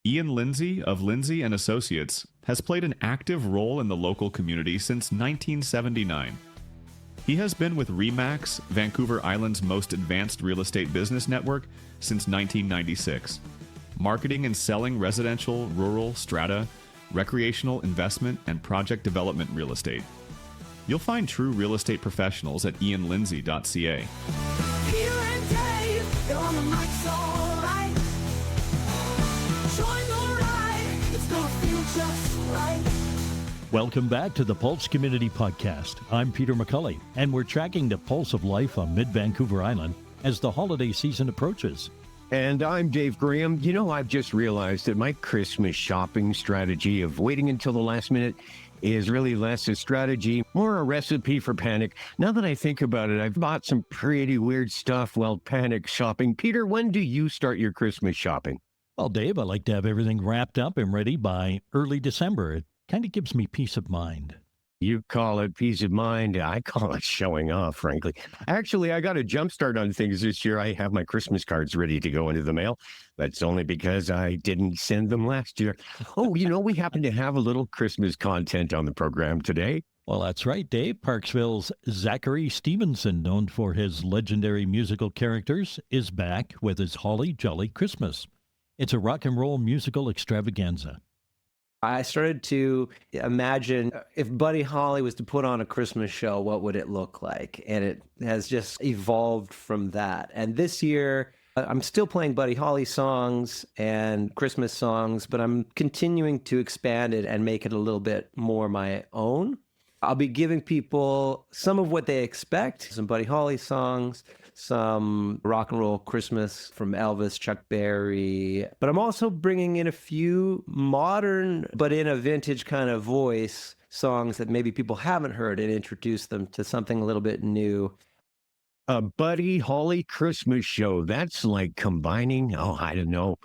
Ian Lindsay of Lindsay and Associates has played an active role in the local community since 1979. He has been with RE/MAX, Vancouver Island's most advanced real estate business network, since 1996, marketing and selling residential, rural, strata, recreational, investment, and project development real estate. You'll find true real estate professionals at ianlindsay.ca. Peter and Dave, they're on the mic, so right. Join the ride, it's gonna feel just right. Welcome back to the Pulse Community Podcast. I'm Peter McCulley, and we're tracking the pulse of life on mid-Vancouver Island as the holiday season approaches. And I'm Dave Graham. You know, I've just realized that my Christmas shopping strategy of waiting until the last minute is really less a strategy, more a recipe for panic. Now that I think about it, I've bought some pretty weird stuff while panic shopping. Peter, when do you start your Christmas shopping? Well, Dave, I like to have everything wrapped up and ready by early December. It kind of gives me peace of mind. You call it peace of mind. I call it showing off, frankly. Actually, I got a jump start on things this year. I have my Christmas cards ready to go into the mail. That's only because I didn't send them last year. Oh, you know, we happen to have a little Christmas content on the program today. Well, that's right, Dave. Parksville's Zachary Stevenson, known for his legendary musical characters, is back with his Holly Jolly Christmas. It's a rock and roll musical extravaganza. I started to imagine if Buddy Holly was to put on a Christmas show, what would it look like? And it has just evolved from that. And this year, I'm still playing Buddy Holly songs and Christmas songs, but I'm continuing to expand it and make it a little bit more my own. I'll be giving people some of what they expect, some Buddy Holly songs, some rock and roll Christmas from Elvis, Chuck Berry. But I'm also bringing in a few modern, but in a vintage kind of voice, songs that maybe people haven't heard and introduce them to something a little bit new. A Buddy Holly Christmas show. That's like combining, I don't know,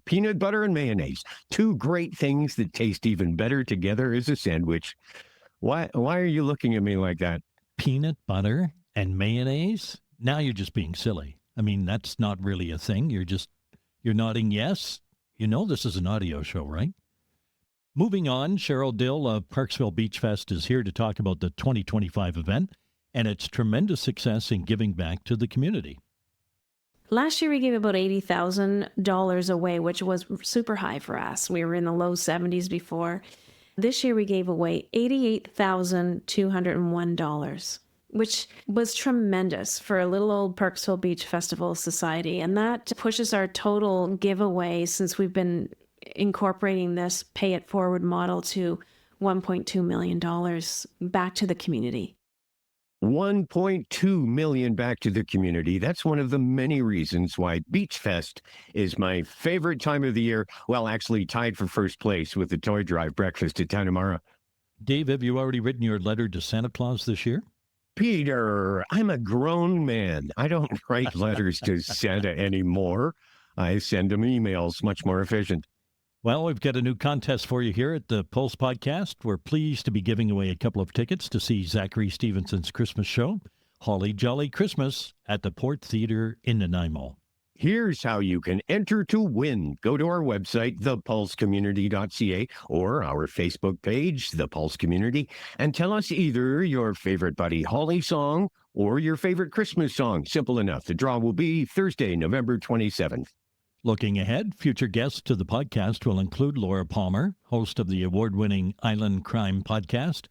peanut butter and mayonnaise. Two great things that taste even better together as a sandwich. Why are you looking at me like that? Peanut butter and mayonnaise? Now you're just being silly. I mean, that's not really a thing. You're nodding yes. You know this is an audio show, right? Moving on, Cheryl Dill of Parksville Beach Fest is here to talk about the 2025 event and its tremendous success in giving back to the community. Last year we gave about $80,000 away, which was super high for us. We were in the low 70s before. This year we gave away $88,201, which was tremendous for a little old Parksville Beach Festival Society. And that pushes our total giveaway since we've been incorporating this pay it forward model to $1.2 million back to the community. $1.2 million back to the community. That's one of the many reasons why Beachfest is my favorite time of the year. Well, actually tied for first place with the toy drive breakfast at Tanamara. Dave, have you already written your letter to Santa Claus this year? Peter, I'm a grown man. I don't write letters to Santa anymore. I send him emails, much more efficient. Well, we've got a new contest for you here at the Pulse Podcast. We're pleased to be giving away a couple of tickets to see Zachary Stevenson's Christmas show, Holly Jolly Christmas, at the Port Theatre in Nanaimo. Here's how you can enter to win. Go to our website, thepulsecommunity.ca, or our Facebook page, The Pulse Community, and tell us either your favorite Buddy Holly song or your favorite Christmas song. Simple enough. The draw will be Thursday, November 27th. Looking ahead, future guests to the podcast will include Laura Palmer, host of the award-winning Island Crime podcast.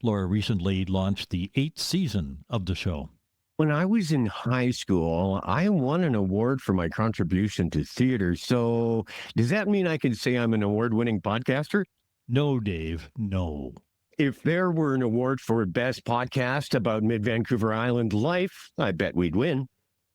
Laura recently launched the 8th season of the show. When I was in high school, I won an award for my contribution to theater. So does that mean I can say I'm an award-winning podcaster? No, Dave, no. If there were an award for best podcast about mid-Vancouver Island life, I bet we'd win.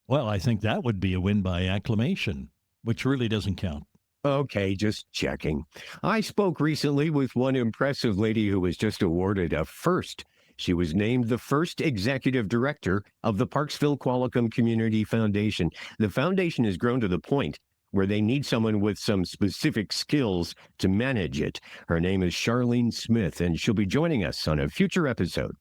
Well, I think that would be a win by acclamation, which really doesn't count. Okay, just checking. I spoke recently with one impressive lady who was just awarded a first. She was named the first executive director of the Parksville Qualicum Community Foundation. The foundation has grown to the point where they need someone with some specific skills to manage it. Her name is Charlene Smith, and she'll be joining us on a future episode.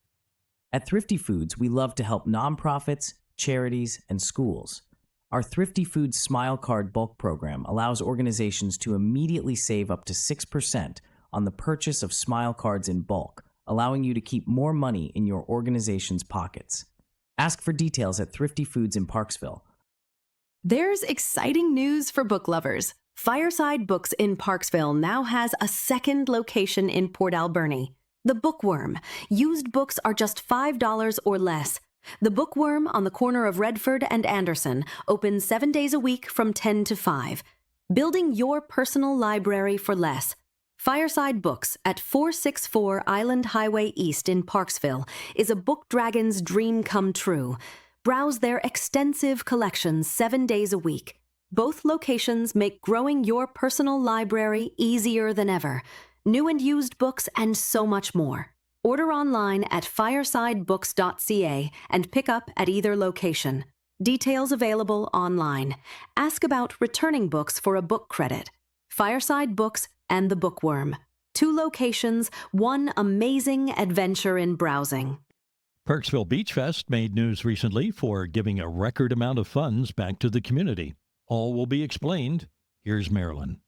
At Thrifty Foods, we love to help nonprofits, charities, and schools. Our Thrifty Foods Smile Card bulk program allows organizations to immediately save up to 6% on the purchase of Smile Cards in bulk, allowing you to keep more money in your organization's pockets. Ask for details at Thrifty Foods in Parksville. There's exciting news for book lovers. Fireside Books in Parksville now has a second location in Port Alberni. The Bookworm. Used books are just $5 or less. The Bookworm on the corner of Redford and Anderson opens 7 days a week from 10 to 5. Building your personal library for less. Fireside Books at 464 Island Highway East in Parksville is a book dragon's dream come true. Browse their extensive collections 7 days a week. Both locations make growing your personal library easier than ever. New and used books and so much more. Order online at firesidebooks.ca and pick up at either location. Details available online. Ask about returning books for a book credit. Fireside Books and The Bookworm. 2 locations, one amazing adventure in browsing. Parksville Beach Fest made news recently for giving a record amount of funds back to the community. All will be explained. Here's Marilyn.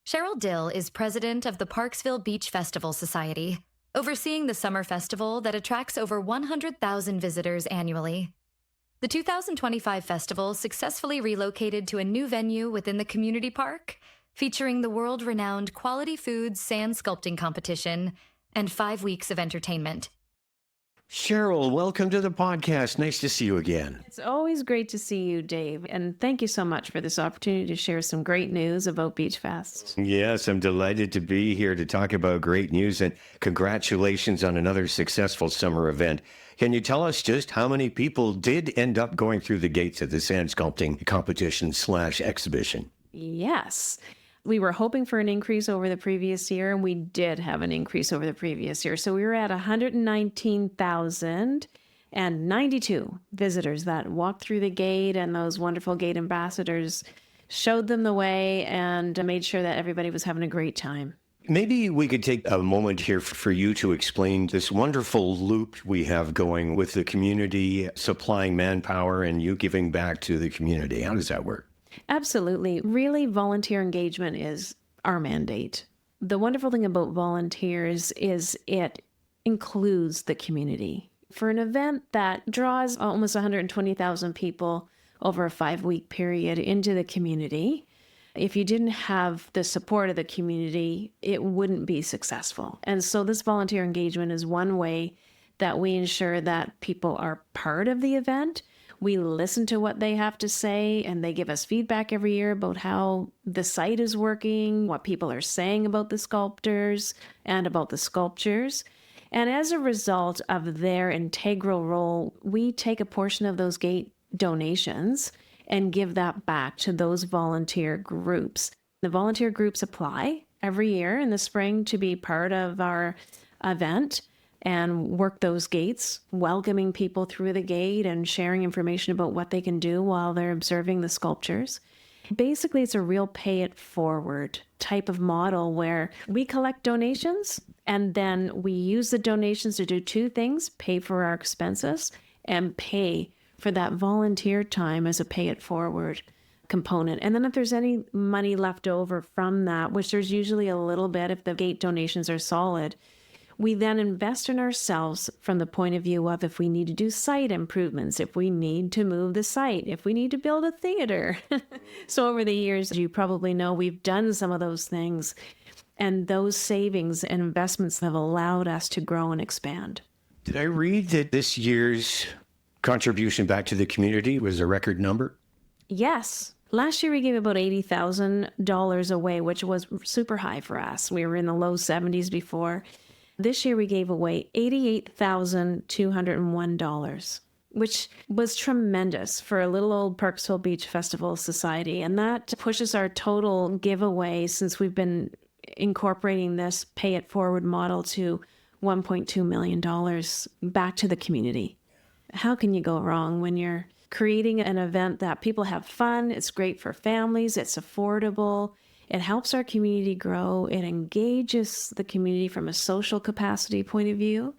Cheryl Dill is president of the Parksville Beach Festival Society, overseeing the summer festival that attracts over 100,000 visitors annually. The 2025 festival successfully relocated to a new venue within the community park, featuring the world-renowned Quality Foods Sand Sculpting Competition and 5 weeks of entertainment. Cheryl, welcome to the podcast. Nice to see you again. It's always great to see you, Dave. And thank you so much for this opportunity to share some great news about Beachfest. Yes, I'm delighted to be here to talk about great news, and congratulations on another successful summer event. Can you tell us just how many people did end up going through the gates of the sand sculpting competition/exhibition? Yes. We were hoping for an increase over the previous year, and we did have an increase over the previous year. So we were at 119,092 visitors that walked through the gate, and those wonderful gate ambassadors showed them the way and made sure that everybody was having a great time. Maybe we could take a moment here for you to explain this wonderful loop we have going with the community supplying manpower and you giving back to the community. How does that work? Absolutely. Really, volunteer engagement is our mandate. The wonderful thing about volunteers is it includes the community. For an event that draws almost 120,000 people over a 5-week period into the community, if you didn't have the support of the community, it wouldn't be successful. And so this volunteer engagement is one way that we ensure that people are part of the event. We listen to what they have to say, and they give us feedback every year about how the site is working, what people are saying about the sculptors and about the sculptures. And as a result of their integral role, we take a portion of those gate donations and give that back to those volunteer groups. The volunteer groups apply every year in the spring to be part of our event and work those gates, welcoming people through the gate and sharing information about what they can do while they're observing the sculptures. Basically, it's a real pay it forward type of model where we collect donations and then we use the donations to do 2 things: pay for our expenses and pay for that volunteer time as a pay it forward component. And then if there's any money left over from that, which there's usually a little bit if the gate donations are solid, we then invest in ourselves from the point of view of if we need to do site improvements, if we need to move the site, if we need to build a theater. So over the years, you probably know we've done some of those things, and those savings and investments have allowed us to grow and expand. Did I read that this year's contribution back to the community was a record number? Yes. Last year we gave about $80,000 away, which was super high for us. We were in the low 70s before. This year we gave away $88,201, which was tremendous for a little old Parksville Beach Festival Society. And that pushes our total giveaway since we've been incorporating this pay it forward model to $1.2 million back to the community. How can you go wrong when you're creating an event that people have fun? It's great for families. It's affordable. It helps our community grow. It engages the community from a social capacity point of view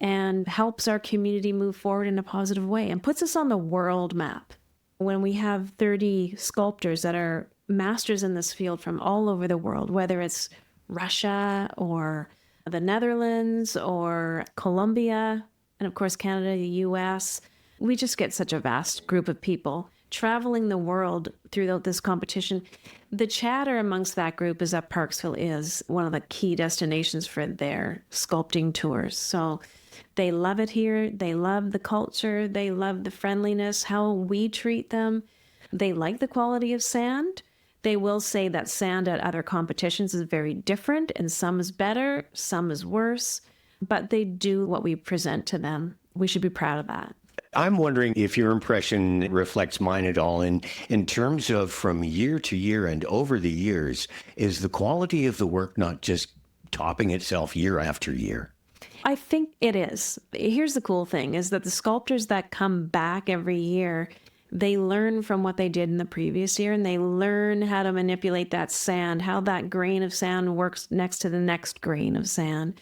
and helps our community move forward in a positive way and puts us on the world map. when we have 30 sculptors that are masters in this field from all over the world, whether it's Russia or the Netherlands or Colombia, and of course Canada, the US, we just get such a vast group of people traveling the world throughout this competition. The chatter amongst that group is that Parksville is one of the key destinations for their sculpting tours. So they love it here. They love the culture. They love the friendliness, how we treat them. They like the quality of sand. They will say that sand at other competitions is very different, and some is better, some is worse, but they do what we present to them. We should be proud of that. I'm wondering if your impression reflects mine at all in terms of from year to year and over the years, is the quality of the work not just topping itself year after year? I think it is. Here's the cool thing is that the sculptors that come back every year, they learn from what they did in the previous year, and they learn how to manipulate that sand, how that grain of sand works next to the next grain of sand,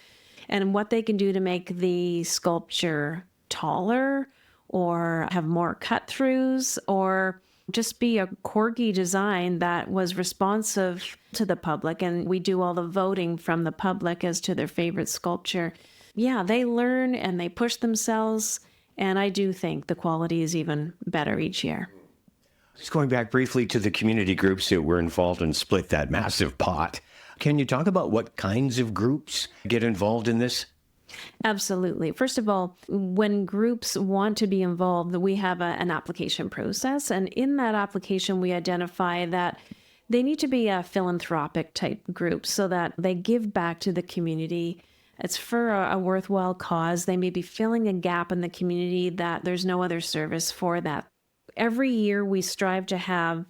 and what they can do to make the sculpture taller or have more cut-throughs or just be a quirky design that was responsive to the public. And we do all the voting from the public as to their favorite sculpture. Yeah, they learn and they push themselves. And I do think the quality is even better each year. Just going back briefly to the community groups that were involved and split that massive pot. Can you talk about what kinds of groups get involved in this? Absolutely. First of all, when groups want to be involved, we have an application process. And in that application, we identify that they need to be a philanthropic type group so that they give back to the community. It's for a worthwhile cause. They may be filling a gap in the community that there's no other service for that. Every year, we strive to have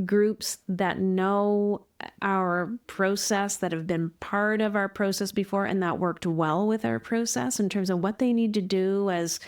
groups that know our process, that have been part of our process before, and that worked well with our process in terms of what they need to do as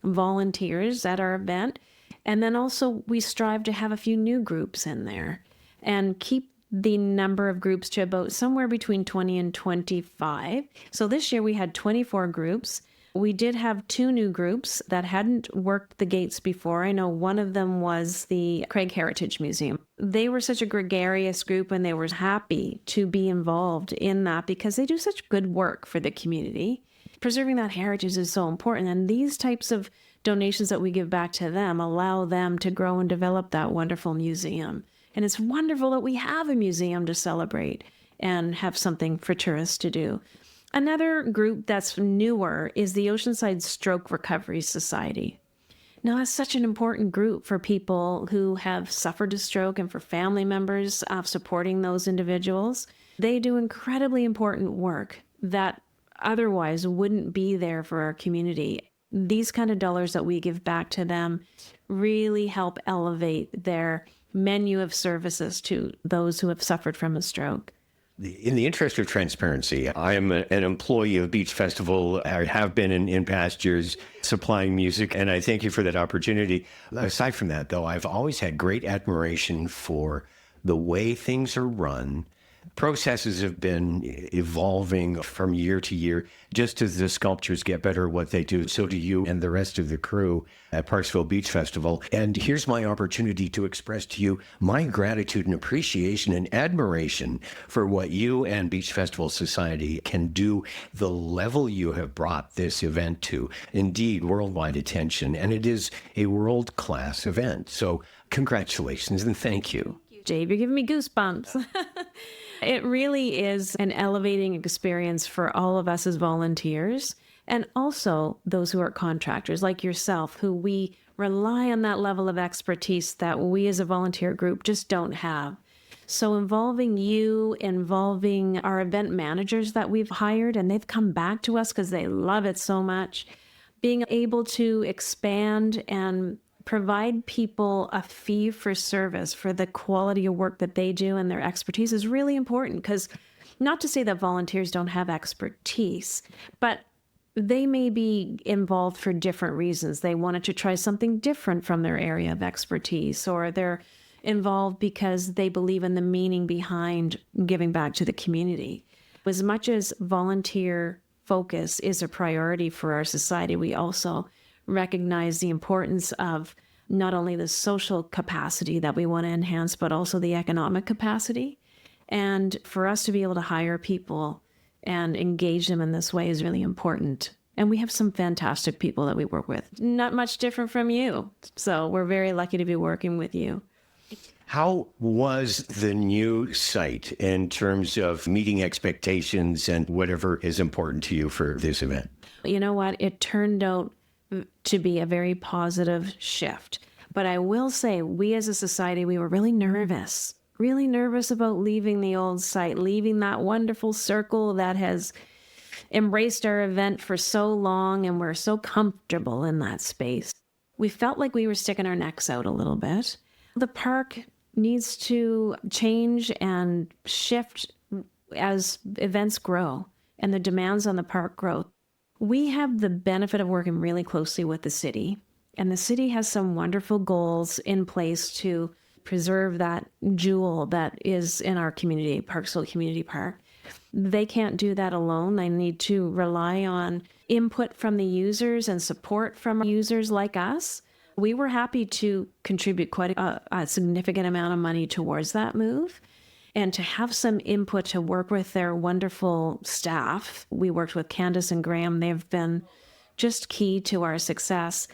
volunteers at our event. And then also we strive to have a few new groups in there and keep the number of groups to about somewhere between 20 and 25. So this year we had 24 groups. We did have 2 new groups that hadn't worked the gates before. I know one of them was the Craig Heritage Museum. They were such a gregarious group and they were happy to be involved in that because they do such good work for the community. Preserving that heritage is so important, and these types of donations that we give back to them allow them to grow and develop that wonderful museum. And it's wonderful that we have a museum to celebrate and have something for tourists to do. Another group that's newer is the Oceanside Stroke Recovery Society. Now, that's such an important group for people who have suffered a stroke and for family members of supporting those individuals. They do incredibly important work that otherwise wouldn't be there for our community. These kind of dollars that we give back to them really help elevate their menu of services to those who have suffered from a stroke. In the interest of transparency, I am an employee of Beach Festival. I have been in past years supplying music, and I thank you for that opportunity. Aside from that, though, I've always had great admiration for the way things are run. Processes have been evolving from year to year. Just as the sculptures get better at what they do, so do you and the rest of the crew at Parksville Beach Festival. And here's my opportunity to express to you my gratitude and appreciation and admiration for what you and Beach Festival Society can do, the level you have brought this event to. Indeed, worldwide attention. And it is a world-class event. So congratulations and thank you. Dave, you're giving me goosebumps. It really is an elevating experience for all of us as volunteers, and also those who are contractors like yourself, who we rely on that level of expertise that we as a volunteer group just don't have. So involving you, involving our event managers that we've hired, and they've come back to us because they love it so much, being able to expand and provide people a fee for service for the quality of work that they do and their expertise is really important, because not to say that volunteers don't have expertise, but they may be involved for different reasons. They wanted to try something different from their area of expertise, or they're involved because they believe in the meaning behind giving back to the community. As much as volunteer focus is a priority for our society, we also recognize the importance of not only the social capacity that we want to enhance, but also the economic capacity. And for us to be able to hire people and engage them in this way is really important. And we have some fantastic people that we work with, not much different from you. So we're very lucky to be working with you. How was the new site in terms of meeting expectations and whatever is important to you for this event? You know what? It turned out to be a very positive shift. But I will say, we as a society, we were really nervous about leaving the old site, leaving that wonderful circle that has embraced our event for so long, and we're so comfortable in that space. We felt like we were sticking our necks out a little bit. The park needs to change and shift as events grow and the demands on the park grow. We have the benefit of working really closely with the city, and the city has some wonderful goals in place to preserve that jewel that is in our community, Parksville Community Park. They can't do that alone. They need to rely on input from the users and support from users like us. We were happy to contribute quite a significant amount of money towards that move, and to have some input to work with their wonderful staff. We worked with Candace and Graham. They've been just key to our success.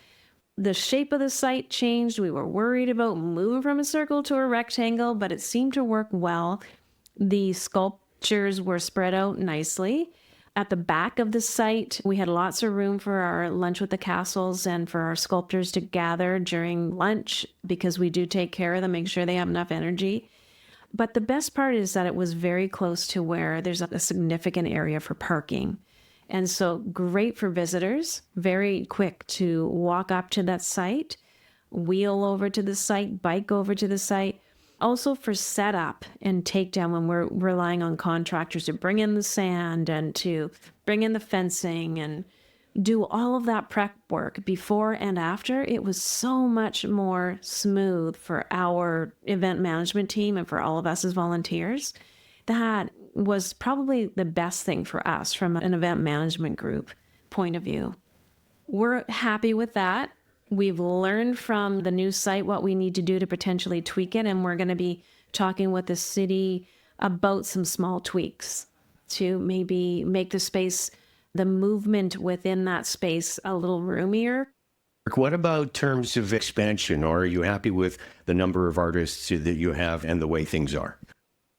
The shape of the site changed. We were worried about moving from a circle to a rectangle, but it seemed to work well. The sculptures were spread out nicely. At the back of the site, we had lots of room for our lunch with the castles and for our sculptors to gather during lunch, because we do take care of them, make sure they have enough energy. But the best part is that it was very close to where there's a significant area for parking. And so great for visitors, very quick to walk up to that site, wheel over to the site, bike over to the site. Also for setup and takedown, when we're relying on contractors to bring in the sand and to bring in the fencing and do all of that prep work before and after, it was so much more smooth for our event management team and for all of us as volunteers. That was probably the best thing for us from an event management group point of view. We're happy with that. We've learned from the new site what we need to do to potentially tweak it, and we're going to be talking with the city about some small tweaks to maybe make the space, the movement within that space, a little roomier. What about terms of expansion, or are you happy with the number of artists that you have and the way things are?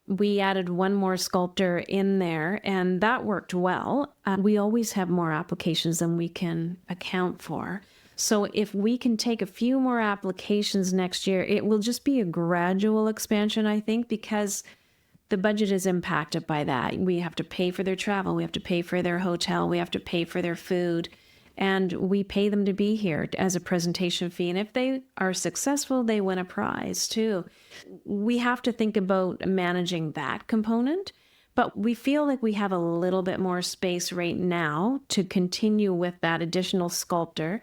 We added one more sculptor in there, and that worked well. We always have more applications than we can account for. So if we can take a few more applications next year, it will just be a gradual expansion, I think, because the budget is impacted by that. We have to pay for their travel. We have to pay for their hotel. We have to pay for their food. And we pay them to be here as a presentation fee. And if they are successful, they win a prize too. We have to think about managing that component. But we feel like we have a little bit more space right now to continue with that additional sculptor.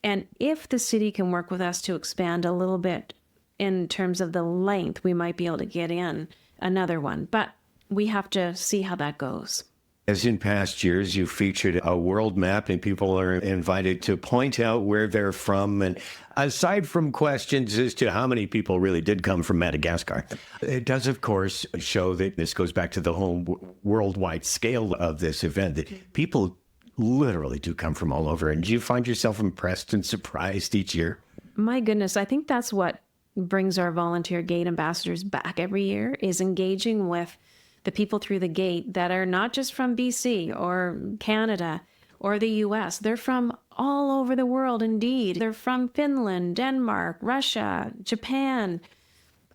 And if the city can work with us to expand a little bit in terms of the length, we might be able to get in another one. But we have to see how that goes. As in past years, you featured a world map and people are invited to point out where they're from. And aside from questions as to how many people really did come from Madagascar, it does, of course, show that this goes back to the whole worldwide scale of this event, that people literally do come from all over. And do you find yourself impressed and surprised each year? My goodness, I think that's what brings our volunteer gate ambassadors back every year, is engaging with the people through the gate that are not just from BC or Canada or the US. They're from all over the world, indeed. They're from Finland, Denmark, Russia, Japan,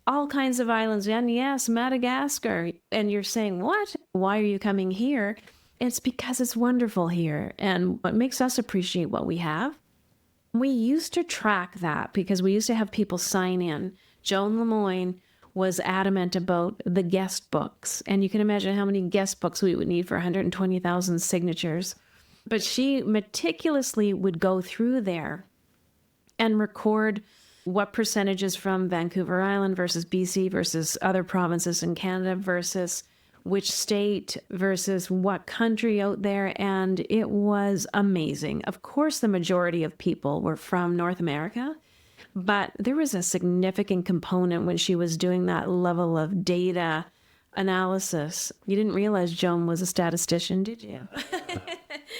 all kinds of islands, and yes, Madagascar. And you're saying, what? Why are you coming here? It's because it's wonderful here, and what makes us appreciate what we have. We used to track that because we used to have people sign in. Joan Lemoyne was adamant about the guest books, and you can imagine how many guest books we would need for 120,000 signatures. But she meticulously would go through there and record what percentages from Vancouver Island versus BC versus other provinces in Canada versus which state versus what country out there, and it was amazing. Of course, the majority of people were from North America, But there was a significant component when she was doing that level of data analysis. You didn't realize Joan was a statistician, did you?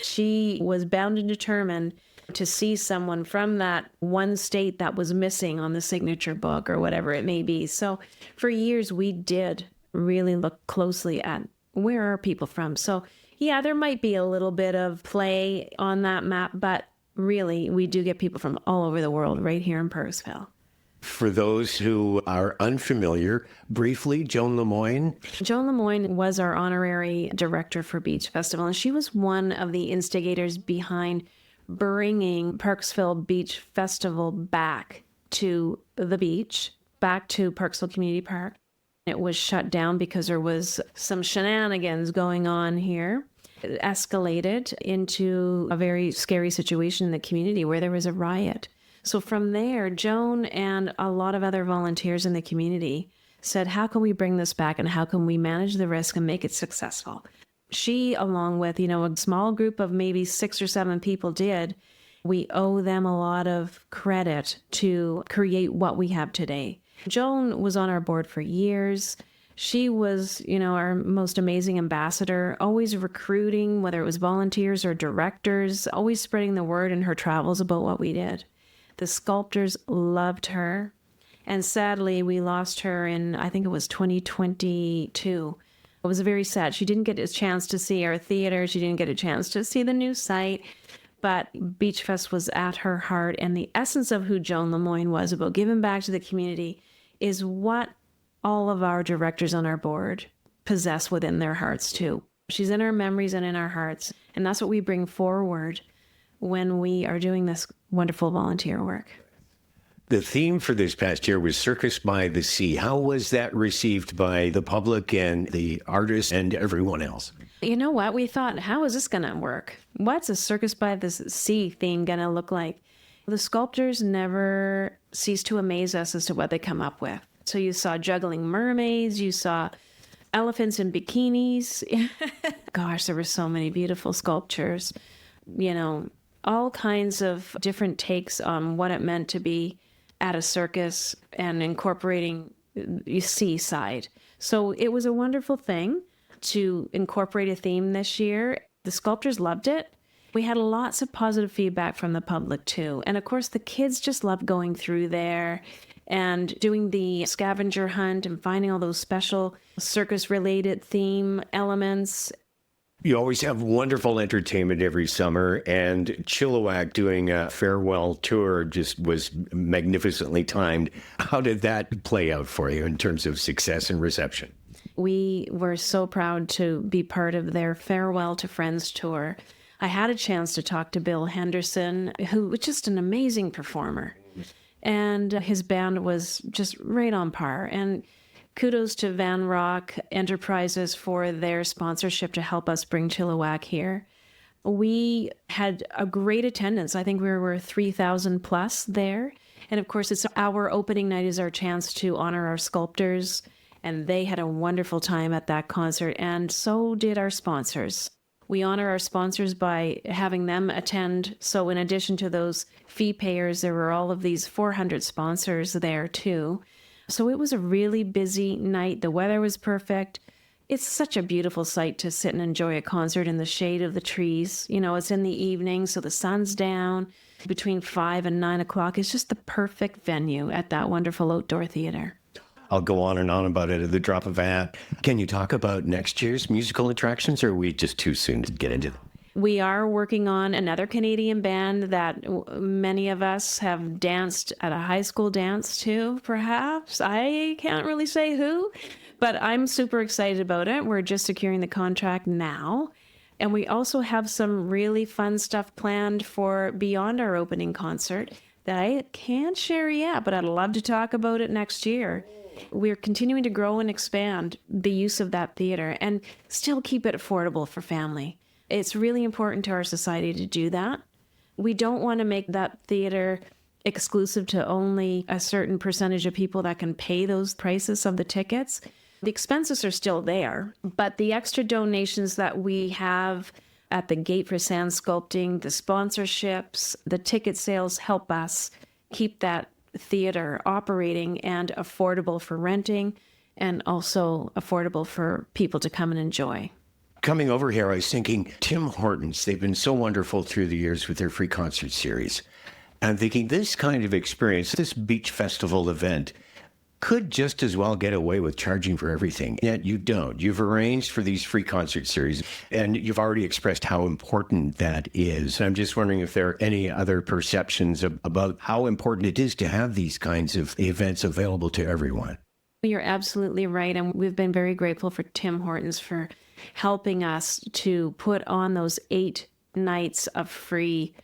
She was bound and determined to see someone from that one state that was missing on the signature book or whatever it may be. So for years, we did really look closely at where are people from. So yeah, there might be a little bit of play on that map, but really, we do get people from all over the world right here in Parksville. For those who are unfamiliar, briefly, Joan Lemoyne. Joan Lemoyne was our honorary director for Beach Festival, and she was one of the instigators behind bringing Parksville Beach Festival back to the beach, back to Parksville Community Park. It was shut down because there was some shenanigans going on here. It escalated into a very scary situation in the community where there was a riot. So from there, Joan and a lot of other volunteers in the community said, how can we bring this back and how can we manage the risk and make it successful? She, along with, a small group of maybe 6 or 7 people did, we owe them a lot of credit to create what we have today. Joan was on our board for years. She was, our most amazing ambassador, always recruiting, whether it was volunteers or directors, always spreading the word in her travels about what we did. The sculptors loved her. And sadly, we lost her in, I think it was 2022. It was very sad. She didn't get a chance to see our theater. She didn't get a chance to see the new site. But Beachfest was at her heart. And the essence of who Joan Lemoyne was about giving back to the community is what all of our directors on our board possess within their hearts too. She's in our memories and in our hearts. And that's what we bring forward when we are doing this wonderful volunteer work. The theme for this past year was Circus by the Sea. How was that received by the public and the artists and everyone else? You know what? We thought, how is this going to work? What's a Circus by the Sea theme going to look like? The sculptors never cease to amaze us as to what they come up with. So you saw juggling mermaids, you saw elephants in bikinis. Gosh, there were so many beautiful sculptures. All kinds of different takes on what it meant to be at a circus and incorporating seaside. So it was a wonderful thing to incorporate a theme this year. The sculptors loved it. We had lots of positive feedback from the public too. And of course, the kids just loved going through there and doing the scavenger hunt and finding all those special circus-related theme elements. You always have wonderful entertainment every summer, and Chilliwack doing a farewell tour just was magnificently timed. How did that play out for you in terms of success and reception? We were so proud to be part of their Farewell to Friends tour. I had a chance to talk to Bill Henderson, who was just an amazing performer. And his band was just right on par. And kudos to Van Rock Enterprises for their sponsorship to help us bring Chilliwack here. We had a great attendance. I think we were 3,000 plus there. And of course, it's our opening night is our chance to honor our sculptors. And they had a wonderful time at that concert. And so did our sponsors. We honor our sponsors by having them attend. So in addition to those fee payers, there were all of these 400 sponsors there too. So it was a really busy night. The weather was perfect. It's such a beautiful sight to sit and enjoy a concert in the shade of the trees. It's in the evening, so the sun's down. Between 5 and 9 o'clock is just the perfect venue at that wonderful outdoor theater. I'll go on and on about it at the drop of a hat. Can you talk about next year's musical attractions, or are we just too soon to get into them? We are working on another Canadian band that many of us have danced at a high school dance to, perhaps. I can't really say who, but I'm super excited about it. We're just securing the contract now. And we also have some really fun stuff planned for beyond our opening concert that I can't share yet, but I'd love to talk about it next year. We're continuing to grow and expand the use of that theater and still keep it affordable for family. It's really important to our society to do that. We don't want to make that theater exclusive to only a certain percentage of people that can pay those prices of the tickets. The expenses are still there, but the extra donations that we have at the gate for sand sculpting, the sponsorships, the ticket sales help us keep that theater operating and affordable for renting and also affordable for people to come and enjoy. Coming over here, I was thinking, Tim Hortons, they've been so wonderful through the years with their free concert series. I'm thinking this kind of experience, this beach festival event, could just as well get away with charging for everything. Yet you don't. You've arranged for these free concert series, and you've already expressed how important that is. I'm just wondering if there are any other perceptions about how important it is to have these kinds of events available to everyone. You're absolutely right. And we've been very grateful for Tim Hortons for helping us to put on those 8 nights of free,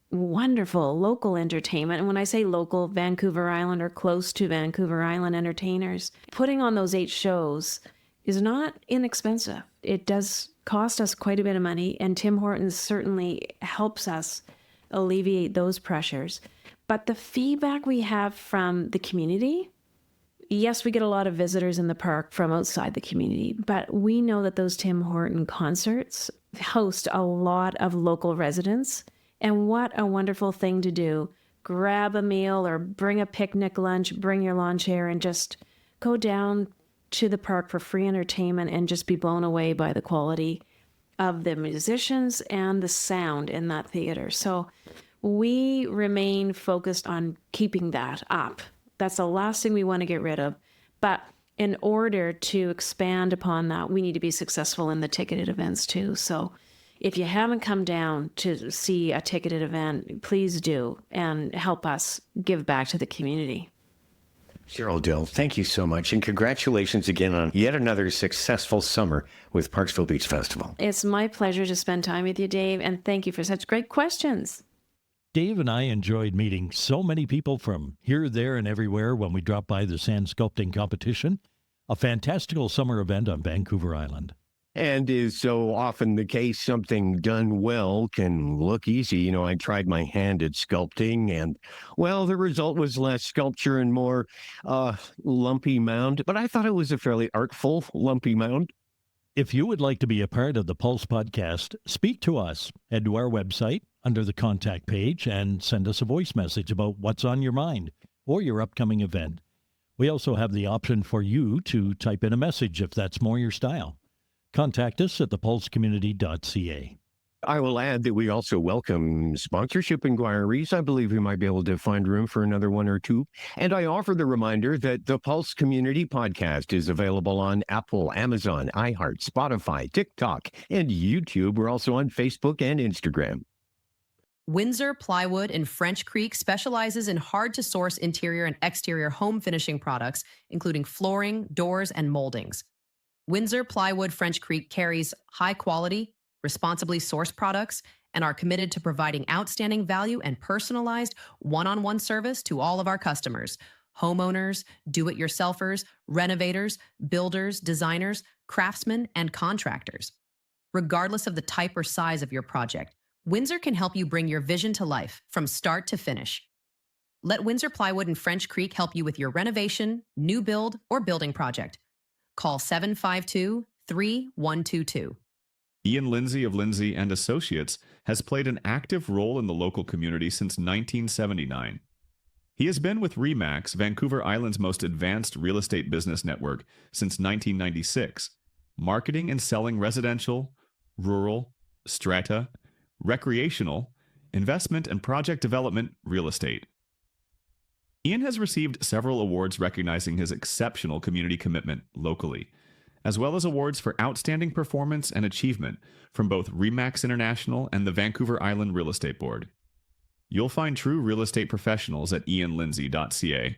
wonderful local entertainment. And when I say local, Vancouver Island or close to Vancouver Island entertainers, putting on those 8 shows is not inexpensive. It does cost us quite a bit of money, and Tim Hortons certainly helps us alleviate those pressures. But the feedback we have from the community, yes, we get a lot of visitors in the park from outside the community, but we know that those Tim Horton concerts host a lot of local residents. And what a wonderful thing to do. Grab a meal or bring a picnic lunch, bring your lawn chair, and just go down to the park for free entertainment and just be blown away by the quality of the musicians and the sound in that theater. So we remain focused on keeping that up. That's the last thing we want to get rid of. But in order to expand upon that, we need to be successful in the ticketed events too. So if you haven't come down to see a ticketed event, please do and help us give back to the community. Cheryl Dill, thank you so much. And congratulations again on yet another successful summer with Parksville Beach Festival. It's my pleasure to spend time with you, Dave, and thank you for such great questions. Dave and I enjoyed meeting so many people from here, there, and everywhere when we dropped by the sand sculpting competition, a fantastical summer event on Vancouver Island. And is so often the case, something done well can look easy. You know, I tried my hand at sculpting and, well, the result was less sculpture and more lumpy mound. But I thought it was a fairly artful lumpy mound. If you would like to be a part of the Pulse podcast, speak to us. Head to our website under the contact page and send us a voice message about what's on your mind or your upcoming event. We also have the option for you to type in a message if that's more your style. Contact us at thepulsecommunity.ca. I will add that we also welcome sponsorship inquiries. I believe we might be able to find room for another one or two. And I offer the reminder that the Pulse Community Podcast is available on Apple, Amazon, iHeart, Spotify, TikTok, and YouTube. We're also on Facebook and Instagram. Windsor Plywood in French Creek specializes in hard-to-source interior and exterior home finishing products, including flooring, doors, and moldings. Windsor Plywood French Creek carries high-quality, responsibly sourced products and are committed to providing outstanding value and personalized one-on-one service to all of our customers, homeowners, do-it-yourselfers, renovators, builders, designers, craftsmen, and contractors. Regardless of the type or size of your project, Windsor can help you bring your vision to life from start to finish. Let Windsor Plywood in French Creek help you with your renovation, new build, or building project. Call 752-3122. Ian Lindsay of Lindsay and Associates has played an active role in the local community since 1979. He has been with RE/MAX, Vancouver Island's most advanced real estate business network, since 1996, marketing and selling residential, rural, strata, recreational, investment and project development real estate. Ian has received several awards recognizing his exceptional community commitment locally, as well as awards for outstanding performance and achievement from both RE/MAX International and the Vancouver Island Real Estate Board. You'll find true real estate professionals at ianlindsay.ca.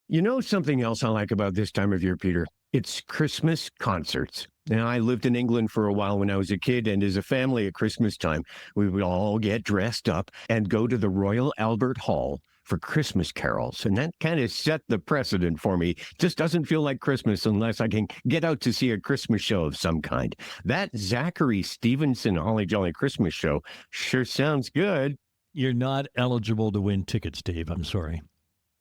You know something else I like about this time of year, Peter? It's Christmas concerts. Now, I lived in England for a while when I was a kid, and as a family at Christmas time, we would all get dressed up and go to the Royal Albert Hall for Christmas carols. And that kind of set the precedent for me. Just doesn't feel like Christmas unless I can get out to see a Christmas show of some kind. That Zachary Stevenson Holly Jolly Christmas show sure sounds good. You're not eligible to win tickets, Dave. I'm sorry.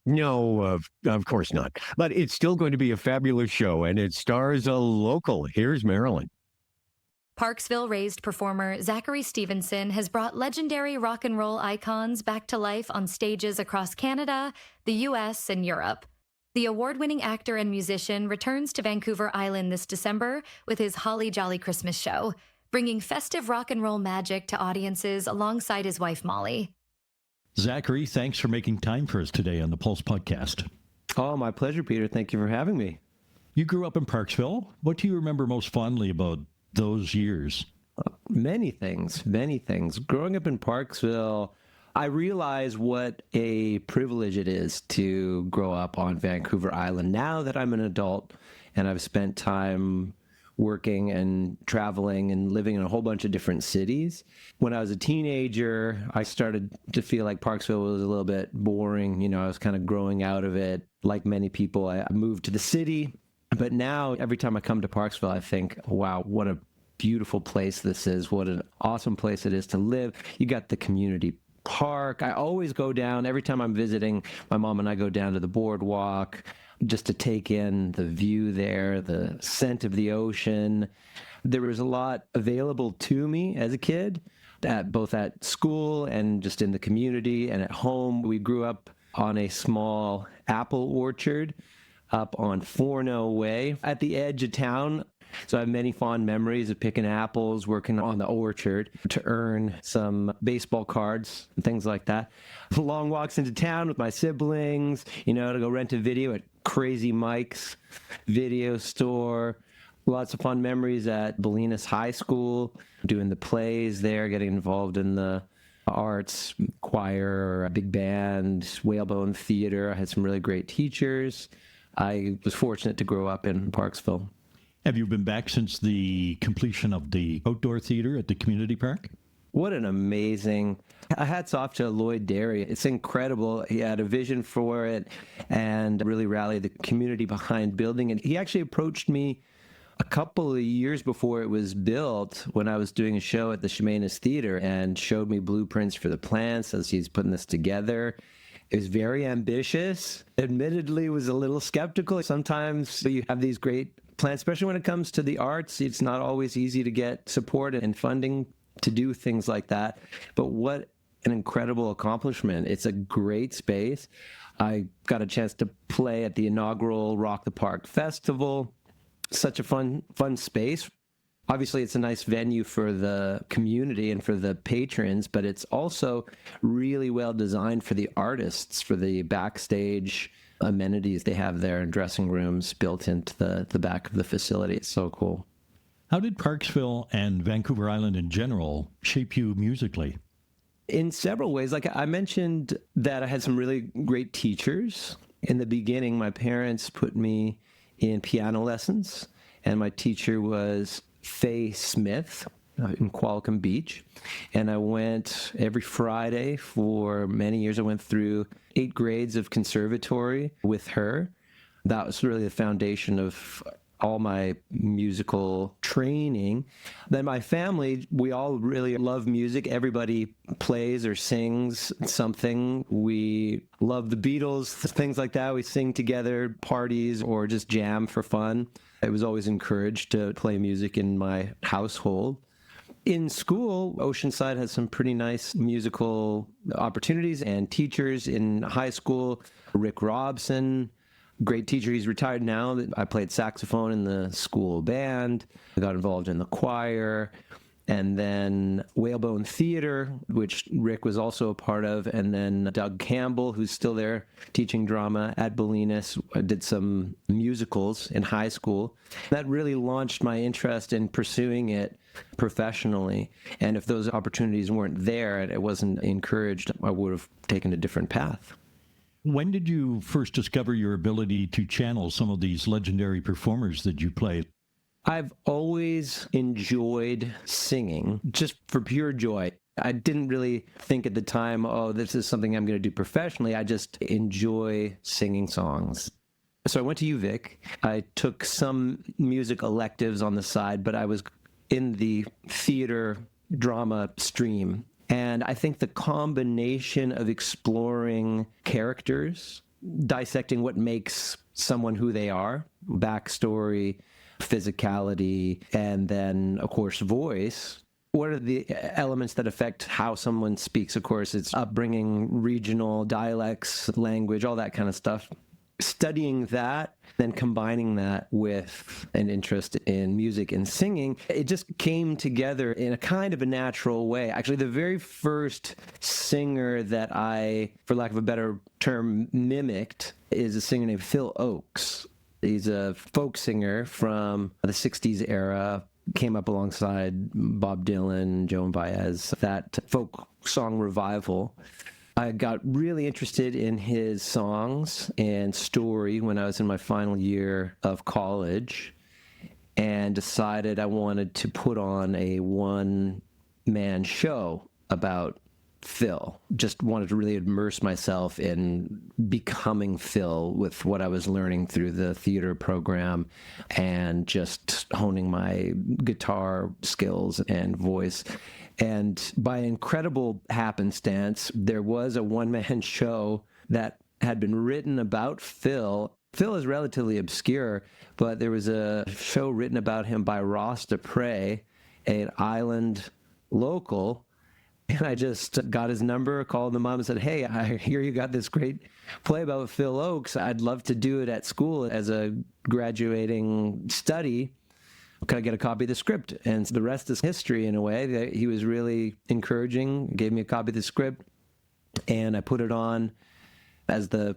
No, of course not. But it's still going to be a fabulous show, and it stars a local. Here's Marilyn. Parksville-raised performer Zachary Stevenson has brought legendary rock and roll icons back to life on stages across Canada, the U.S., and Europe. The award-winning actor and musician returns to Vancouver Island this December with his Holly Jolly Christmas show, bringing festive rock and roll magic to audiences alongside his wife, Molly. Zachary, thanks for making time for us today on the Pulse Podcast. Oh, my pleasure, Peter. Thank you for having me. You grew up in Parksville. What do you remember most fondly about those years? Many things, many things. Growing up in Parksville, I realize what a privilege it is to grow up on Vancouver Island. Now that I'm an adult and I've spent time working and traveling and living in a whole bunch of different cities. When I was a teenager, I started to feel like Parksville was a little bit boring. You know, I was kind of growing out of it. Like many people, I moved to the city. But now, every time I come to Parksville, I think, wow, what a beautiful place this is. What an awesome place it is to live. You got the community park. I always go down, every time I'm visiting, my mom and I go down to the boardwalk just to take in the view there, the scent of the ocean. There was a lot available to me as a kid, both at school and just in the community and at home. We grew up on a small apple orchard up on Forno Way at the edge of town. So I have many fond memories of picking apples, working on the orchard to earn some baseball cards and things like that. Long walks into town with my siblings, you know, to go rent a video at Crazy Mike's video store. Lots of fun memories at Bolinas High School, doing the plays there, getting involved in the arts, choir, big band, whalebone theater. I had some really great teachers. I was fortunate to grow up in Parksville. Have you been back since the completion of the outdoor theater at the community park? What an amazing, hats off to Lloyd Derry. It's incredible. He had a vision for it and really rallied the community behind building it. He actually approached me a couple of years before it was built when I was doing a show at the Chemainus Theater and showed me blueprints for the plans as he's putting this together. It was very ambitious. Admittedly, was a little skeptical. Sometimes you have these great plans, especially when it comes to the arts. It's not always easy to get support and funding to do things like that. But what an incredible accomplishment. It's a great space. I got a chance to play at the inaugural Rock the Park Festival. Such a fun space. Obviously, it's a nice venue for the community and for the patrons, but it's also really well designed for the artists, for the backstage amenities they have there and dressing rooms built into the back of the facility. It's so cool. How did Parksville and Vancouver Island in general shape you musically? In several ways. Like I mentioned that I had some really great teachers. In the beginning, my parents put me in piano lessons, and my teacher was Faye Smith in Qualicum Beach. And I went every Friday for many years. I went through 8 grades of conservatory with her. That was really the foundation of all my musical training. Then my family, we all really love music. Everybody plays or sings something. We love the Beatles, things like that. We sing together, parties, or just jam for fun. I was always encouraged to play music in my household. In school, Oceanside has some pretty nice musical opportunities and teachers. In high school, Rick Robson, great teacher. He's retired now. I played saxophone in the school band. I got involved in the choir. And then Whalebone Theater, which Rick was also a part of. And then Doug Campbell, who's still there teaching drama at Bolinas. I did some musicals in high school. That really launched my interest in pursuing it professionally. And if those opportunities weren't there and it wasn't encouraged, I would have taken a different path. When did you first discover your ability to channel some of these legendary performers that you played? I've always enjoyed singing, just for pure joy. I didn't really think at the time, oh, this is something I'm going to do professionally. I just enjoy singing songs. So I went to UVic. I took some music electives on the side, but I was in the theater drama stream. And I think the combination of exploring characters, dissecting what makes someone who they are, backstory, physicality, and then, of course, voice. What are the elements that affect how someone speaks? Of course, it's upbringing, regional dialects, language, all that kind of stuff. Studying that, then combining that with an interest in music and singing, it just came together in a kind of a natural way. Actually, the very first singer that I, for lack of a better term, mimicked is a singer named Phil Oakes. He's a folk singer from the 60s era, came up alongside Bob Dylan, Joan Baez, that folk song revival. I got really interested in his songs and story when I was in my final year of college and decided I wanted to put on a one-man show about Phil. Just wanted to really immerse myself in becoming Phil with what I was learning through the theater program and just honing my guitar skills and voice. And by incredible happenstance, there was a one-man show that had been written about Phil. Phil is relatively obscure, but there was a show written about him by Ross Dupre, an island local. And I just got his number, called the mom and said, hey, I hear you got this great play about Phil Oakes. I'd love to do it at school as a graduating study. Can I get a copy of the script? And the rest is history in a way. He was really encouraging, gave me a copy of the script, and I put it on as the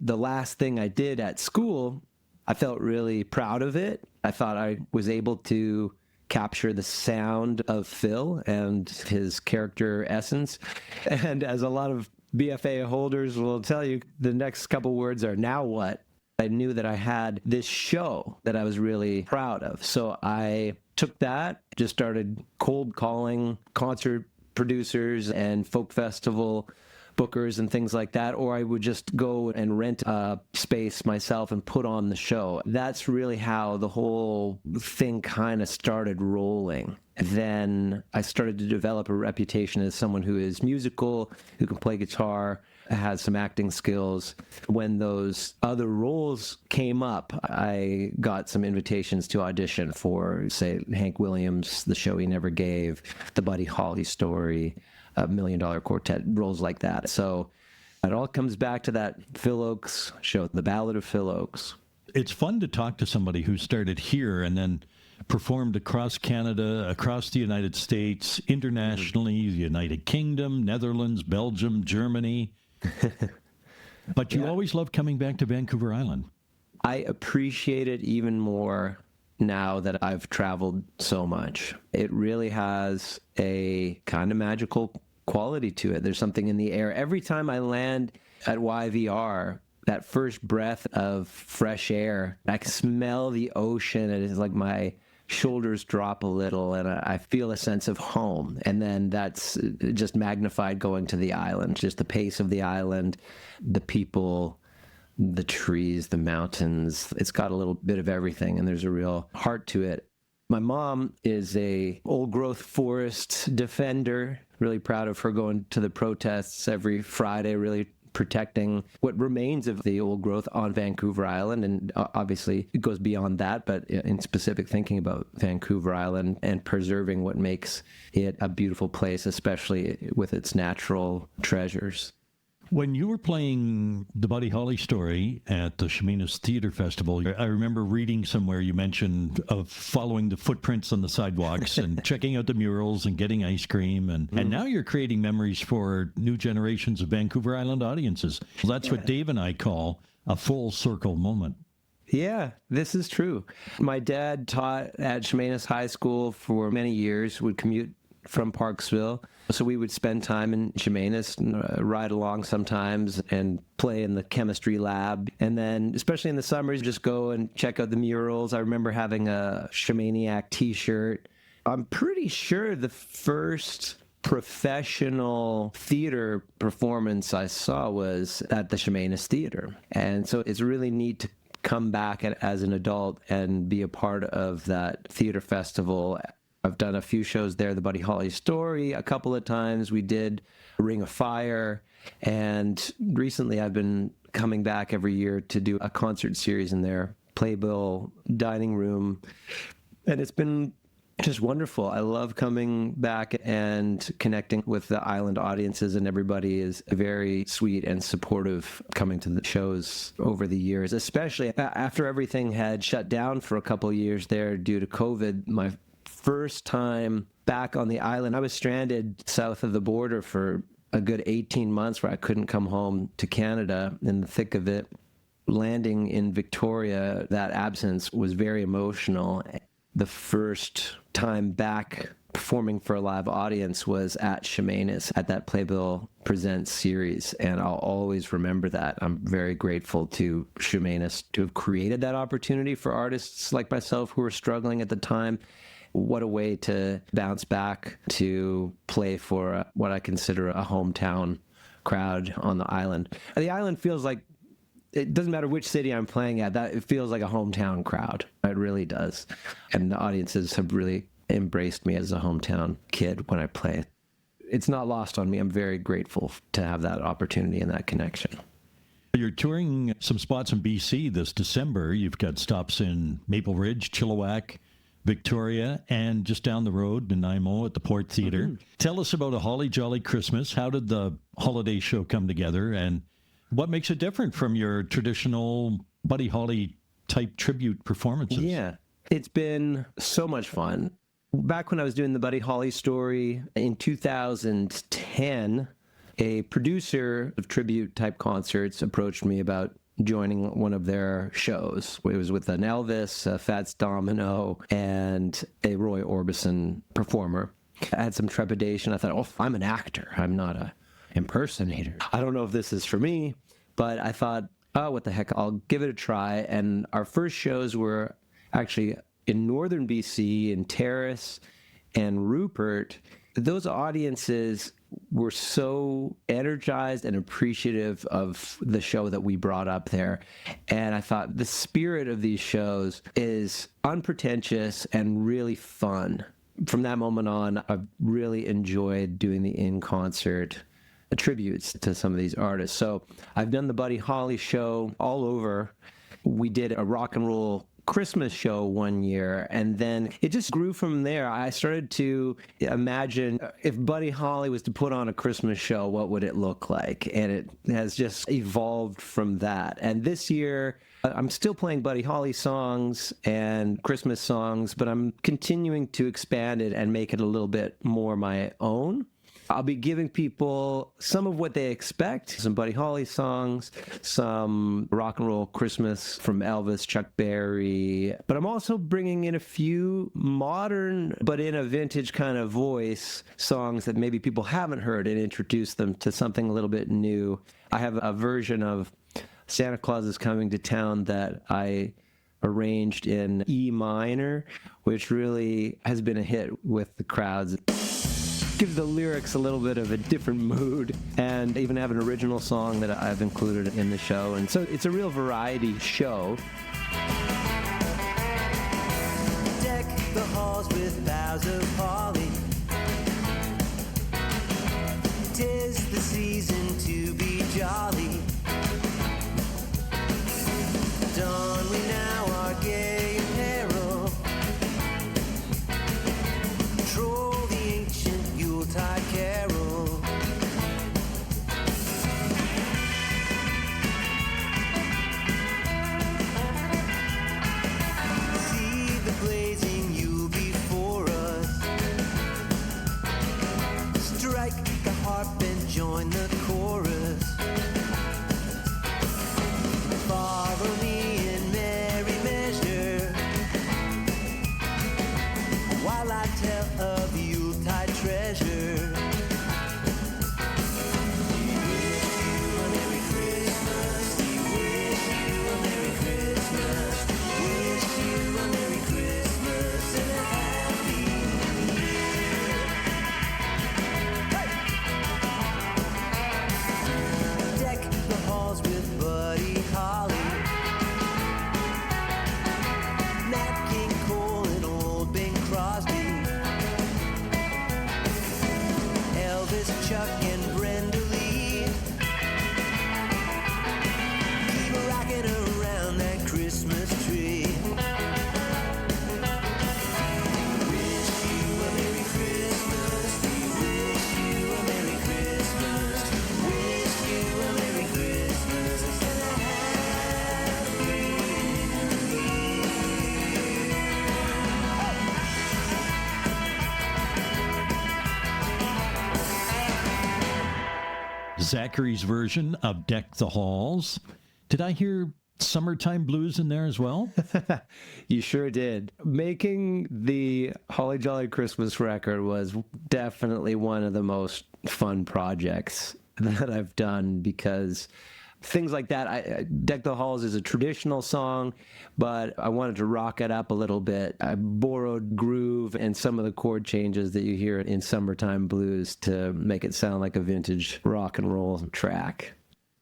last thing I did at school. I felt really proud of it. I thought I was able to capture the sound of Phil and his character essence. And as a lot of BFA holders will tell you, the next couple words are, now what? I knew that I had this show that I was really proud of. So I took that, just started cold calling concert producers and folk festival bookers and things like that, or I would just go and rent a space myself and put on the show. That's really how the whole thing kind of started rolling. Then I started to develop a reputation as someone who is musical, who can play guitar, has some acting skills. When those other roles came up, I got some invitations to audition for, say, Hank Williams, The Show He Never Gave, The Buddy Holly Story, $1 Million Quartet, roles like that. So it all comes back to that Phil Oakes show, The Ballad of Phil Oakes. It's fun to talk to somebody who started here and then performed across Canada, across the United States, internationally, the United Kingdom, Netherlands, Belgium, Germany. But you always loved coming back to Vancouver Island. I appreciate it even more now that I've traveled so much. It really has a kind of magical quality to it. There's something in the air. Every time I land at YVR, that first breath of fresh air, I can smell the ocean, and it's like my shoulders drop a little and I feel a sense of home. And then that's just magnified going to the island, just the pace of the island, the people, the trees, the mountains. It's got a little bit of everything, and there's a real heart to it. My mom is a old growth forest defender. Really proud of her going to the protests every Friday, really protecting what remains of the old growth on Vancouver Island. And obviously it goes beyond that, but in specific thinking about Vancouver Island and preserving what makes it a beautiful place, especially with its natural treasures. When you were playing the Buddy Holly Story at the Chemainus Theater Festival, I remember reading somewhere you mentioned of following the footprints on the sidewalks and checking out the murals and getting ice cream. And now you're creating memories for new generations of Vancouver Island audiences. That's what Dave and I call a full circle moment. Yeah, this is true. My dad taught at Chemainus High School for many years, would commute from Parksville. So we would spend time in Chemainus, ride along sometimes and play in the chemistry lab. And then, especially in the summers, just go and check out the murals. I remember having a Shemaniac t-shirt. I'm pretty sure the first professional theater performance I saw was at the Chemainus Theater. And so it's really neat to come back as an adult and be a part of that theater festival. I've done a few shows there, the Buddy Holly Story, a couple of times. We did Ring of Fire, and recently I've been coming back every year to do a concert series in there playbill dining room. And it's been just wonderful. I love coming back and connecting with the island audiences, and everybody is very sweet and supportive coming to the shows over the years, especially after everything had shut down for a couple of years there due to COVID. My first time back on the island, I was stranded south of the border for a good 18 months where I couldn't come home to Canada in the thick of it. Landing in Victoria, that absence was very emotional. The first time back performing for a live audience was at Cheminus at that Playbill Presents series, and I'll always remember that. I'm very grateful to Cheminus to have created that opportunity for artists like myself who were struggling at the time. What a way to bounce back to play for what I consider a hometown crowd on the island. The island feels like, it doesn't matter which city I'm playing at, that it feels like a hometown crowd. It really does. And the audiences have really embraced me as a hometown kid when I play. It's not lost on me. I'm very grateful to have that opportunity and that connection. You're touring some spots in BC this December. You've got stops in Maple Ridge, Chilliwack, Victoria, and just down the road, Nanaimo at the Port Theatre. Mm-hmm. Tell us about A Holly Jolly Christmas. How did the holiday show come together, and what makes it different from your traditional Buddy Holly type tribute performances? Yeah, it's been so much fun. Back when I was doing the Buddy Holly story in 2010, a producer of tribute type concerts approached me about joining one of their shows. It was with an Elvis, a Fats Domino, and a Roy Orbison performer. I had some trepidation. I thought, oh, I'm an actor. I'm not a impersonator. I don't know if this is for me, but I thought, oh, what the heck, I'll give it a try. And our first shows were actually in northern BC, in Terrace and Rupert. Those audiences were so energized and appreciative of the show that we brought up there. And I thought the spirit of these shows is unpretentious and really fun. From that moment on, I've really enjoyed doing the in-concert tributes to some of these artists. So I've done the Buddy Holly show all over. We did a rock and roll Christmas show one year, and then it just grew from there. I started to imagine if Buddy Holly was to put on a Christmas show, what would it look like? And it has just evolved from that. And this year, I'm still playing Buddy Holly songs and Christmas songs, but I'm continuing to expand it and make it a little bit more my own. I'll be giving people some of what they expect, some Buddy Holly songs, some rock and roll Christmas from Elvis, Chuck Berry, but I'm also bringing in a few modern, but in a vintage kind of voice, songs that maybe people haven't heard and introduce them to something a little bit new. I have a version of Santa Claus is Coming to Town that I arranged in E minor, which really has been a hit with the crowds. Gives the lyrics a little bit of a different mood, and even have an original song that I've included in the show. And so it's a real variety show. Deck the halls with boughs of holly. 'Tis the season to be jolly. Don we now our gay apparel. Troll the ancient Yuletide carol. See the blazing Yule before us. Strike the harp and join the chorus. Follow me in merry measure while I tell of Yuletide treasure. We wish you a Merry Christmas. We wish you a Merry Christmas. Wish you a Merry Christmas and a Happy New Year. Hey! Deck the halls with Buddy Holly, Nat King Cole and old Bing Crosby, Elvis, Chuck, and Brenda Lee. Keep rocking around that Christmas tree. Zachary's version of Deck the Halls. Did I hear Summertime Blues in there as well? You sure did. Making the Holly Jolly Christmas record was definitely one of the most fun projects that I've done, because things like that, Deck the Halls is a traditional song, but I wanted to rock it up a little bit. I borrowed groove and some of the chord changes that you hear in Summertime Blues to make it sound like a vintage rock and roll track.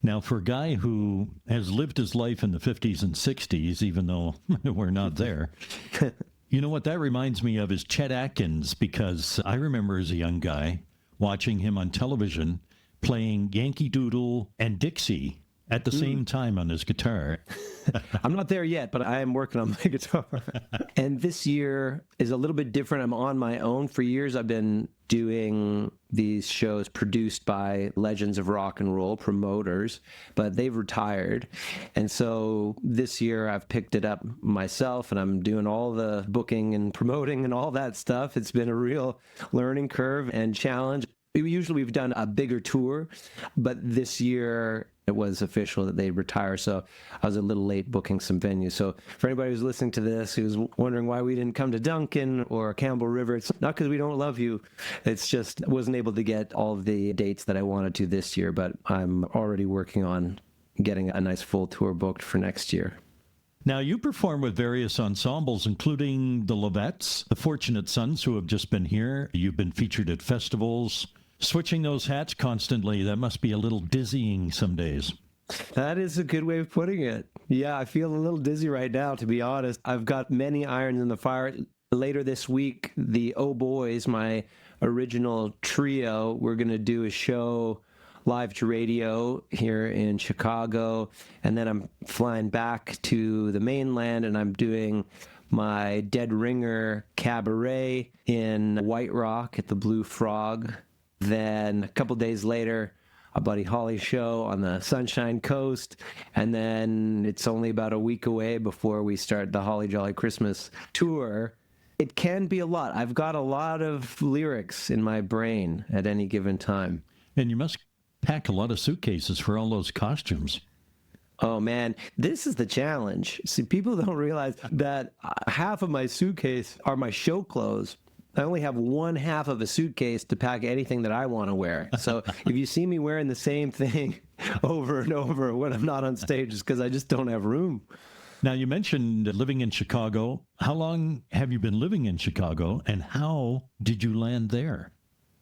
Now, for a guy who has lived his life in the 50s and 60s, even though we're not there, you know what that reminds me of is Chet Atkins, because I remember as a young guy watching him on television playing Yankee Doodle and Dixie at the same time on his guitar. I'm not there yet, but I am working on my guitar. And this year is a little bit different. I'm on my own. For years, I've been doing these shows produced by legends of rock and roll promoters, but they've retired. And so this year I've picked it up myself, and I'm doing all the booking and promoting and all that stuff. It's been a real learning curve and challenge. Usually we've done a bigger tour, but this year it was official that they'd retire, so I was a little late booking some venues. So for anybody who's listening to this, who's wondering why we didn't come to Duncan or Campbell River, it's not because we don't love you. It's just I wasn't able to get all of the dates that I wanted to this year, but I'm already working on getting a nice full tour booked for next year. Now, you perform with various ensembles, including the Lovettes, the Fortunate Sons, who have just been here. You've been featured at festivals. Switching those hats constantly, that must be a little dizzying some days. That is a good way of putting it. Yeah, I feel a little dizzy right now, to be honest. I've got many irons in the fire. Later this week, the Oh Boys, my original trio, we're going to do a show live to radio here in Chicago, and then I'm flying back to the mainland, and I'm doing my Dead Ringer cabaret in White Rock at the Blue Frog. Then a couple days later, a Buddy Holly show on the Sunshine Coast, and then it's only about a week away before we start the Holly Jolly Christmas tour. It can be a lot. I've got a lot of lyrics in my brain at any given time. And you must pack a lot of suitcases for all those costumes. Oh, man, this is the challenge. See, people don't realize that half of my suitcase are my show clothes. I only have one half of a suitcase to pack anything that I want to wear. So if you see me wearing the same thing over and over when I'm not on stage, it's because I just don't have room. Now, you mentioned living in Chicago. How long have you been living in Chicago, and how did you land there?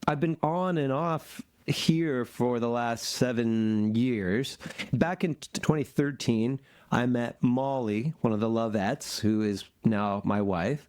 I've been on and off here for the last 7 years. Back in 2013, I met Molly, one of the Lovettes, who is now my wife.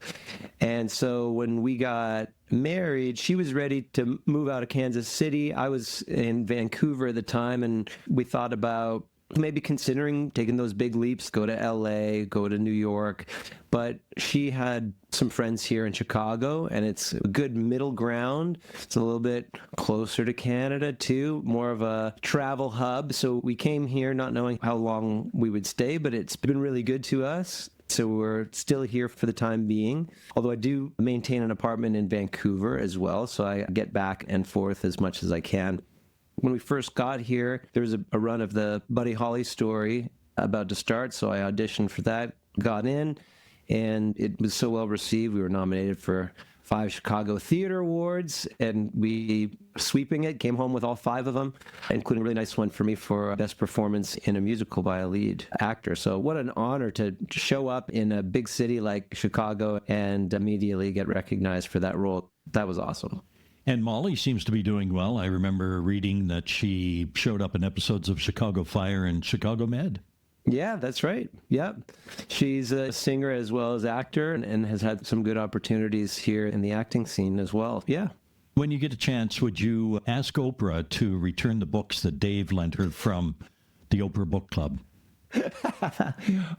And so when we got married, she was ready to move out of Kansas City. I was in Vancouver at the time, and we thought about maybe considering taking those big leaps, go to LA, go to New York. But she had some friends here in Chicago, and it's a good middle ground. It's a little bit closer to Canada, too, more of a travel hub. So we came here not knowing how long we would stay, but it's been really good to us. So we're still here for the time being, although I do maintain an apartment in Vancouver as well, so I get back and forth as much as I can. When we first got here, there was a run of the Buddy Holly story about to start, so I auditioned for that, got in, and it was so well received. We were nominated for 5 Chicago Theater Awards, and we sweeping it, came home with all 5 of them, including a really nice one for me for Best Performance in a Musical by a Lead Actor. So what an honor to show up in a big city like Chicago and immediately get recognized for that role. That was awesome. And Molly seems to be doing well. I remember reading that she showed up in episodes of Chicago Fire and Chicago Med. Yeah, that's right. Yeah. She's a singer as well as actor and has had some good opportunities here in the acting scene as well. Yeah. When you get a chance, would you ask Oprah to return the books that Dave lent her from the Oprah Book Club?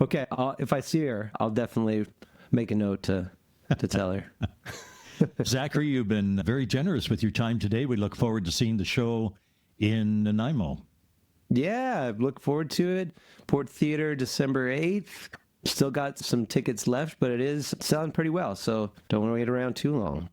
Okay. If I see her, I'll definitely make a note to tell her. Zachary, you've been very generous with your time today. We look forward to seeing the show in Nanaimo. Yeah, I look forward to it. Port Theater, December 8th. Still got some tickets left, but it is selling pretty well, so don't want to wait around too long.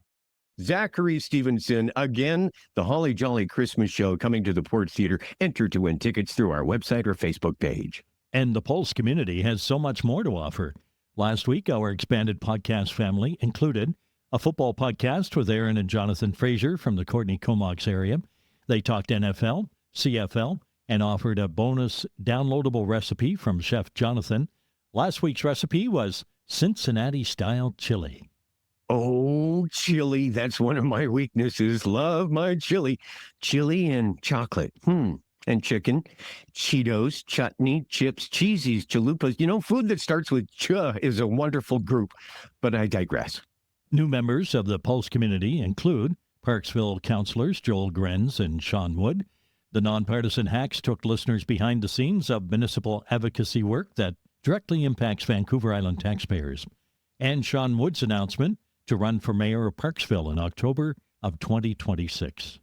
Zachary Stevenson. Again, the Holly Jolly Christmas Show coming to the Port Theater. Enter to win tickets through our website or Facebook page. And the Pulse community has so much more to offer. Last week, our expanded podcast family included a football podcast with Aaron and Jonathan Fraser from the Courtney Comox area. They talked NFL, CFL, and offered a bonus downloadable recipe from Chef Jonathan. Last week's recipe was Cincinnati-style chili. Oh, chili. That's one of my weaknesses. Love my chili. Chili and chocolate. And chicken, Cheetos, chutney, chips, cheesies, chalupas. You know, food that starts with ch is a wonderful group. But I digress. New members of the Pulse community include Parksville councilors Joel Grenz and Sean Wood. The nonpartisan hacks took listeners behind the scenes of municipal advocacy work that directly impacts Vancouver Island taxpayers. And Sean Wood's announcement to run for mayor of Parksville in October of 2026.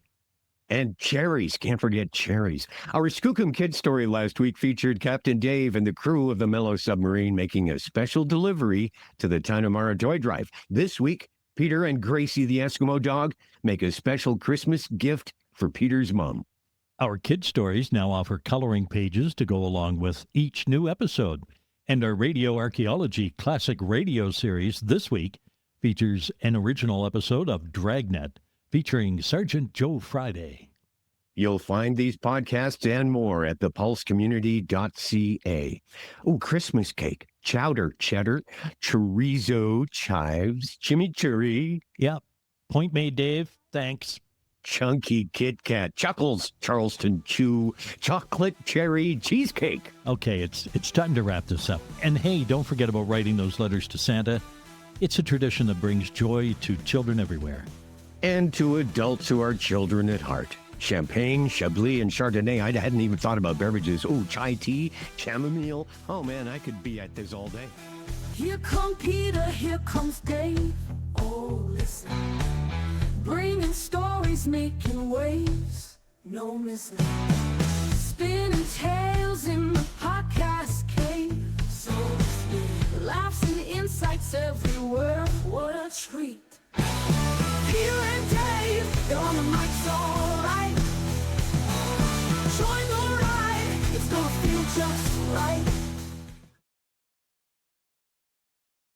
And cherries. Can't forget cherries. Our Skookum Kids story last week featured Captain Dave and the crew of the Mellow Submarine making a special delivery to the Tanamara Joy Drive. This week, Peter and Gracie the Eskimo dog make a special Christmas gift for Peter's mom. Our kids' stories now offer coloring pages to go along with each new episode. And our Radio Archaeology Classic Radio series this week features an original episode of Dragnet featuring Sergeant Joe Friday. You'll find these podcasts and more at thepulsecommunity.ca. Oh, Christmas cake, chowder, cheddar, chorizo, chives, chimichurri. Yep. Point made, Dave. Thanks. Chunky Kit Kat, Chuckles, Charleston Chew, chocolate cherry cheesecake. Okay, it's time to wrap this up. And hey, don't forget about writing those letters to Santa. It's a tradition that brings joy to children everywhere. And to adults who are children at heart. Champagne, Chablis, and Chardonnay. I hadn't even thought about beverages. Oh, chai tea, chamomile. Oh, man, I could be at this all day. Here come Peter, here comes Dave. Oh, listen. Bringing stories, making waves. No missing.